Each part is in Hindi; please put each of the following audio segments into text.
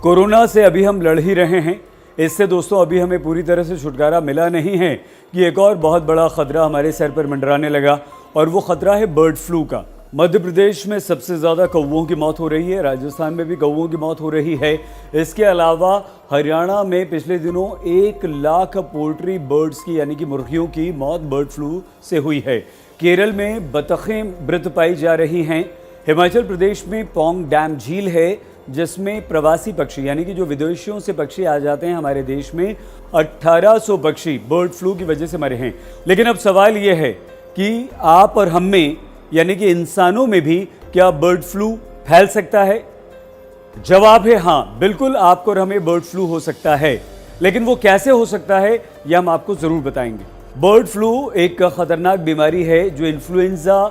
कोरोना से अभी हम लड़ ही रहे हैं। इससे दोस्तों अभी हमें पूरी तरह से छुटकारा मिला नहीं है कि एक और बहुत बड़ा खतरा हमारे सर पर मंडराने लगा और वो खतरा है बर्ड फ्लू का। मध्य प्रदेश में सबसे ज़्यादा कौवों की मौत हो रही है, राजस्थान में भी कौवों की मौत हो रही है। इसके अलावा हरियाणा में पिछले दिनों 1 लाख पोल्ट्री बर्ड्स की यानी कि मुर्गियों की मौत बर्ड फ्लू से हुई है। केरल में बतखें मृत पाई जा रही हैं। हिमाचल प्रदेश में पौंग डैम झील है जिसमें प्रवासी पक्षी यानी कि जो विदेशियों से पक्षी आ जाते हैं हमारे देश में 1800 पक्षी बर्ड फ्लू की वजह से मरे हैं। लेकिन अब सवाल ये है कि आप और हम में यानी कि इंसानों में भी क्या बर्ड फ्लू फैल सकता है? जवाब है हाँ, बिल्कुल आपको और हमें बर्ड फ्लू हो सकता है। लेकिन वो कैसे हो सकता है यह हम आपको जरूर बताएंगे। बर्ड फ्लू एक खतरनाक बीमारी है जो इन्फ्लुएंजा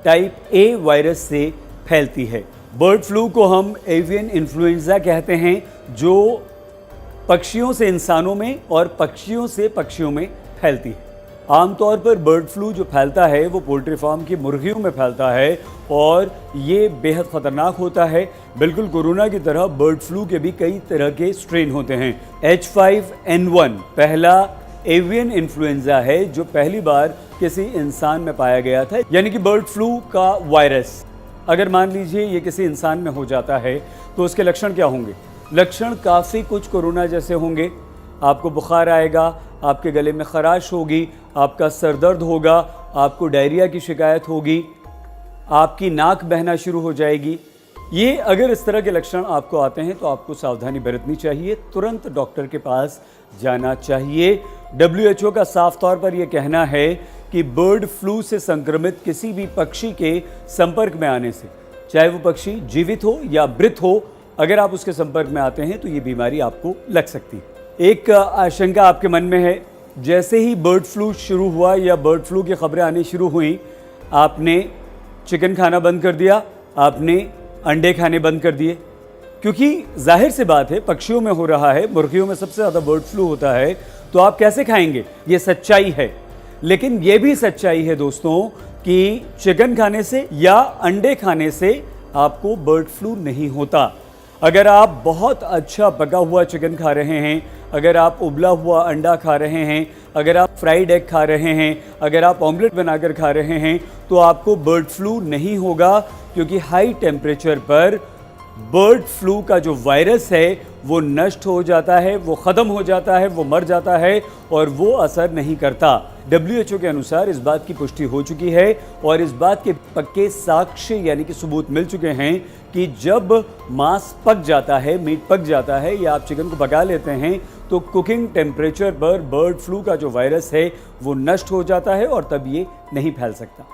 टाइप ए वायरस से फैलती है। बर्ड फ्लू को हम एवियन इन्फ्लुएंजा कहते हैं जो पक्षियों से इंसानों में और पक्षियों से पक्षियों में फैलती है। आमतौर पर बर्ड फ्लू जो फैलता है वो पोल्ट्री फार्म की मुर्गियों में फैलता है और ये बेहद ख़तरनाक होता है। बिल्कुल कोरोना की तरह बर्ड फ्लू के भी कई तरह के स्ट्रेन होते हैं। H5N1 पहला एवियन इन्फ्लुएंजा है जो पहली बार किसी इंसान में पाया गया था। यानी कि बर्ड फ्लू का वायरस अगर मान लीजिए ये किसी इंसान में हो जाता है तो उसके लक्षण क्या होंगे? लक्षण काफ़ी कुछ कोरोना जैसे होंगे। आपको बुखार आएगा, आपके गले में खराश होगी, आपका सर दर्द होगा, आपको डायरिया की शिकायत होगी, आपकी नाक बहना शुरू हो जाएगी। ये अगर इस तरह के लक्षण आपको आते हैं तो आपको सावधानी बरतनी चाहिए, तुरंत डॉक्टर के पास जाना चाहिए। WHO का साफ तौर पर यह कहना है कि बर्ड फ्लू से संक्रमित किसी भी पक्षी के संपर्क में आने से, चाहे वो पक्षी जीवित हो या मृत हो, अगर आप उसके संपर्क में आते हैं तो ये बीमारी आपको लग सकती है। एक आशंका आपके मन में है, जैसे ही बर्ड फ्लू शुरू हुआ या बर्ड फ्लू की खबरें आनी शुरू हुई, आपने चिकन खाना बंद कर दिया, आपने अंडे खाने बंद कर दिए, क्योंकि जाहिर सी बात है पक्षियों में हो रहा है, मुर्गियों में सबसे ज़्यादा बर्ड फ्लू होता है, तो आप कैसे खाएंगे? ये सच्चाई है। लेकिन ये भी सच्चाई है दोस्तों कि चिकन खाने से या अंडे खाने से आपको बर्ड फ्लू नहीं होता। अगर आप बहुत अच्छा पका हुआ चिकन खा रहे हैं, अगर आप उबला हुआ अंडा खा रहे हैं, अगर आप फ्राइड एग खा रहे हैं, अगर आप ऑमलेट बनाकर खा रहे हैं तो आपको बर्ड फ्लू नहीं होगा, क्योंकि हाई टेम्परेचर पर बर्ड फ्लू का जो वायरस है वो नष्ट हो जाता है, वो ख़त्म हो जाता है, वो मर जाता है और वो असर नहीं करता। WHO के अनुसार इस बात की पुष्टि हो चुकी है और इस बात के पक्के साक्ष्य यानी कि सबूत मिल चुके हैं कि जब मांस पक जाता है, मीट पक जाता है या आप चिकन को पका लेते हैं तो कुकिंग टेम्परेचर पर बर्ड फ्लू का जो वायरस है वो नष्ट हो जाता है और तब ये नहीं फैल सकता।